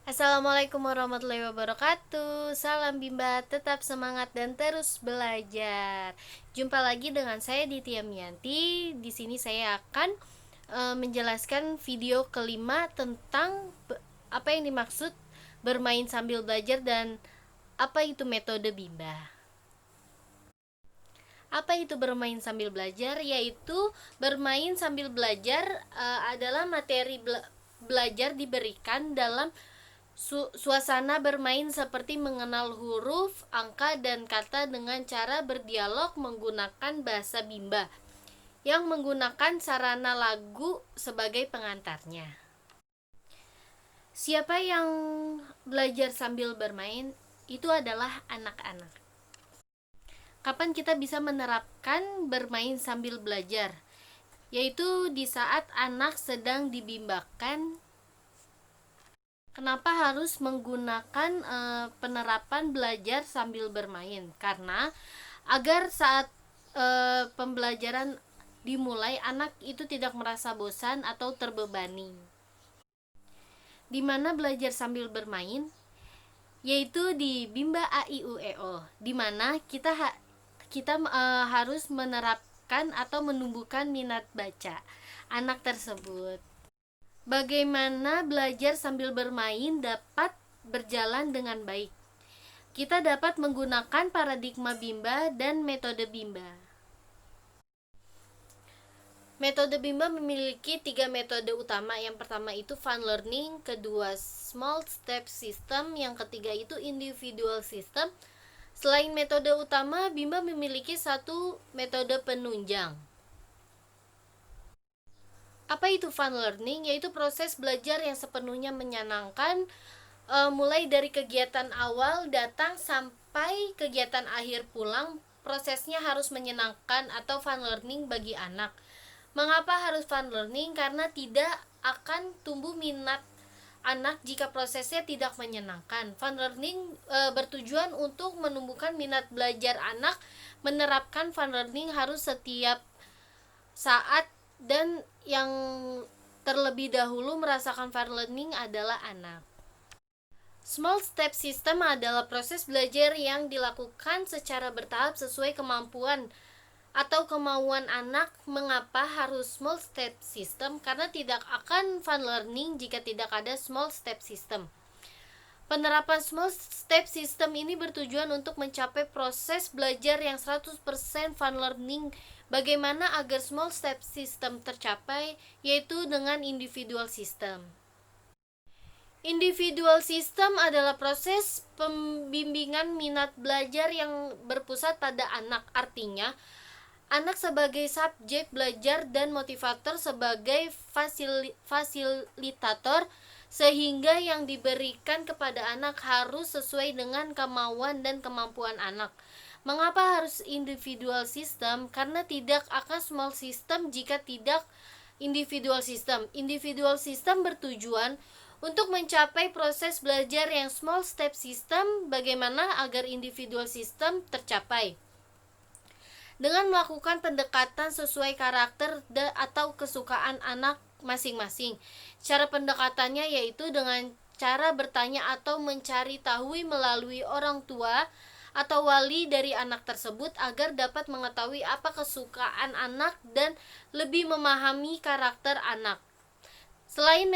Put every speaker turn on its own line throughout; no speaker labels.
Assalamualaikum warahmatullahi wabarakatuh. Salam Bimba, tetap semangat dan terus belajar. Jumpa lagi dengan saya Ditya Mianti. Di sini saya akan menjelaskan video kelima tentang apa yang dimaksud bermain sambil belajar dan apa itu metode Bimba. Apa itu bermain sambil belajar? Yaitu bermain sambil belajar adalah materi belajar diberikan dalam suasana bermain seperti mengenal huruf, angka, dan kata dengan cara berdialog menggunakan bahasa Bimba yang menggunakan sarana lagu sebagai pengantarnya. Siapa yang belajar sambil bermain? Itu adalah anak-anak. Kapan kita bisa menerapkan bermain sambil belajar? Yaitu di saat anak sedang dibimbakan. Kenapa harus menggunakan penerapan belajar sambil bermain? Karena agar saat pembelajaran dimulai, anak itu tidak merasa bosan atau terbebani. Di mana belajar sambil bermain? Yaitu di Bimba A I U E O, di mana kita harus menerapkan atau menumbuhkan minat baca anak tersebut. Bagaimana belajar sambil bermain dapat berjalan dengan baik? Kita dapat menggunakan paradigma Bimba dan metode Bimba. Metode Bimba memiliki 3 metode utama. Yang pertama itu fun learning, kedua small step system, yang ketiga itu individual system. Selain metode utama, Bimba memiliki satu metode penunjang. Apa itu fun learning? Yaitu proses belajar yang sepenuhnya menyenangkan, mulai dari kegiatan awal datang sampai kegiatan akhir pulang. Prosesnya harus menyenangkan atau fun learning bagi anak. Mengapa harus fun learning? Karena tidak akan tumbuh minat anak jika prosesnya tidak menyenangkan. Fun learning bertujuan untuk menumbuhkan minat belajar anak. Menerapkan fun learning harus setiap saat, dan yang terlebih dahulu merasakan fun learning adalah anak. Small step system adalah proses belajar yang dilakukan secara bertahap sesuai kemampuan atau kemauan anak. Mengapa harus small step system? Karena tidak akan fun learning jika tidak ada small step system. Penerapan small step system ini bertujuan untuk mencapai proses belajar yang 100% fun learning. Bagaimana agar small step system tercapai? Yaitu dengan individual system. Individual system adalah proses pembimbingan minat belajar yang berpusat pada anak. Artinya, anak sebagai subjek belajar dan motivator sebagai fasilitator, sehingga yang diberikan kepada anak harus sesuai dengan kemauan dan kemampuan anak. Mengapa harus individual system? Karena tidak akan small system jika tidak individual system. Individual system bertujuan untuk mencapai proses belajar yang small step system. Bagaimana agar individual system tercapai? Dengan melakukan pendekatan sesuai karakter atau kesukaan anak masing-masing. Cara pendekatannya yaitu dengan cara bertanya atau mencari tahu melalui orang tua atau wali dari anak tersebut agar dapat mengetahui apa kesukaan anak dan lebih memahami karakter anak. Selain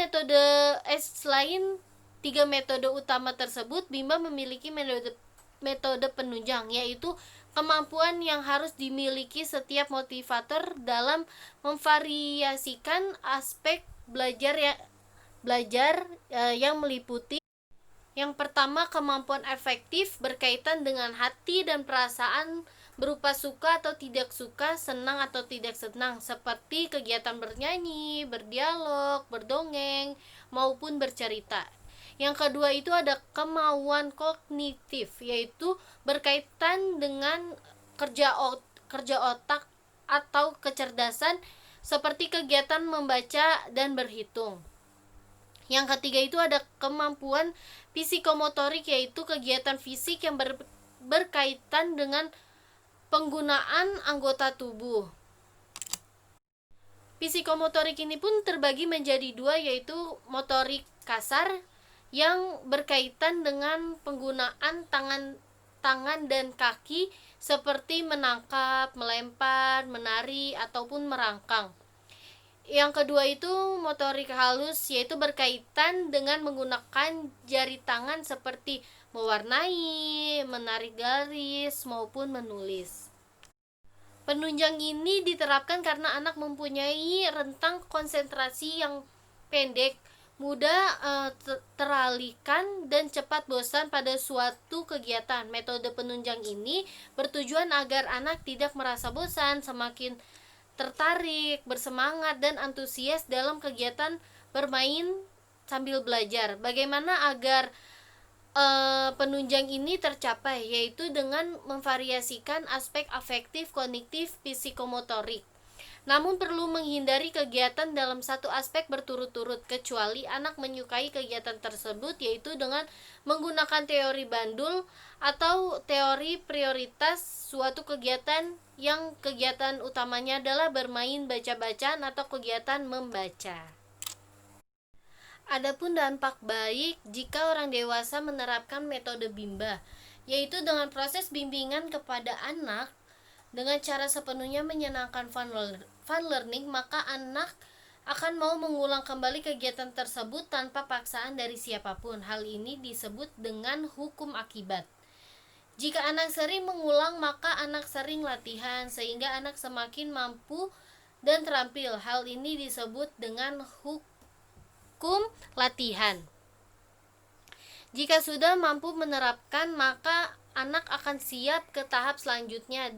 tiga metode utama tersebut, Bimba memiliki metode penunjang, yaitu kemampuan yang harus dimiliki setiap motivator dalam memvariasikan aspek belajar yang meliputi: yang pertama, kemampuan efektif berkaitan dengan hati dan perasaan berupa suka atau tidak suka, senang atau tidak senang, seperti kegiatan bernyanyi, berdialog, berdongeng, maupun bercerita. Yang kedua itu ada kemauan kognitif, yaitu berkaitan dengan kerja otak atau kecerdasan, seperti kegiatan membaca dan berhitung. Yang ketiga itu ada kemampuan psikomotorik, yaitu kegiatan fisik yang berkaitan dengan penggunaan anggota tubuh. Psikomotorik ini pun terbagi menjadi dua, yaitu motorik kasar yang berkaitan dengan penggunaan tangan dan kaki seperti menangkap, melempar, menari, ataupun merangkang. Yang kedua itu motorik halus, yaitu berkaitan dengan menggunakan jari tangan seperti mewarnai, menarik garis, maupun menulis. Penunjang ini diterapkan karena anak mempunyai rentang konsentrasi yang pendek, mudah teralihkan dan cepat bosan pada suatu kegiatan. Metode penunjang ini bertujuan agar anak tidak merasa bosan, semakin tertarik, bersemangat, dan antusias dalam kegiatan bermain sambil belajar. Bagaimana agar penunjang ini tercapai, yaitu dengan memvariasikan aspek afektif, kognitif, psikomotorik. Namun perlu menghindari kegiatan dalam satu aspek berturut-turut, kecuali anak menyukai kegiatan tersebut, yaitu dengan menggunakan teori bandul atau teori prioritas suatu kegiatan yang kegiatan utamanya adalah bermain, baca-bacaan, atau kegiatan membaca. Adapun dampak baik jika orang dewasa menerapkan metode Bimba, yaitu dengan proses bimbingan kepada anak dengan cara sepenuhnya menyenangkan fun learning, maka anak akan mau mengulang kembali kegiatan tersebut tanpa paksaan dari siapapun. Hal ini disebut dengan hukum akibat. Jika anak sering mengulang, maka anak sering latihan sehingga anak semakin mampu dan terampil. Hal ini disebut dengan hukum latihan. Jika sudah mampu menerapkan, maka anak akan siap ke tahap selanjutnya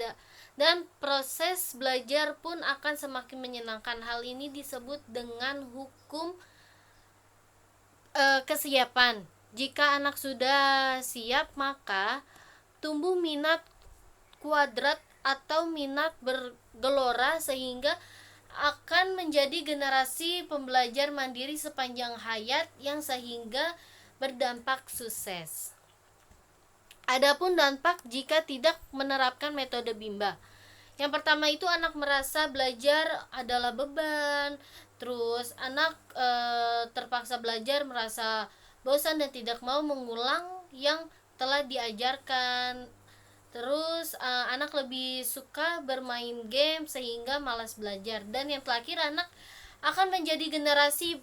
dan proses belajar pun akan semakin menyenangkan. Hal ini disebut dengan hukum kesiapan. Jika anak sudah siap, maka tumbuh minat kuadrat atau minat bergelora sehingga akan menjadi generasi pembelajar mandiri sepanjang hayat yang sehingga berdampak sukses. Adapun dampak jika tidak menerapkan metode Bimba. Yang pertama itu anak merasa belajar adalah beban, terus anak terpaksa belajar, merasa bosan dan tidak mau mengulang yang telah diajarkan. Terus anak lebih suka bermain game sehingga malas belajar. Dan yang terakhir, anak akan menjadi generasi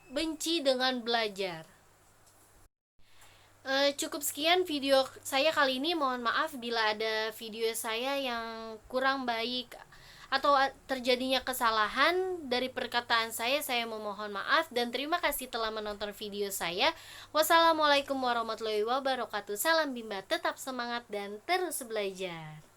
benci dengan belajar. Cukup sekian video saya kali ini. Mohon maaf bila ada video saya yang kurang baik atau terjadinya kesalahan dari perkataan saya memohon maaf dan terima kasih telah menonton video saya. Wassalamualaikum warahmatullahi wabarakatuh. Salam Bimba, tetap semangat dan terus belajar.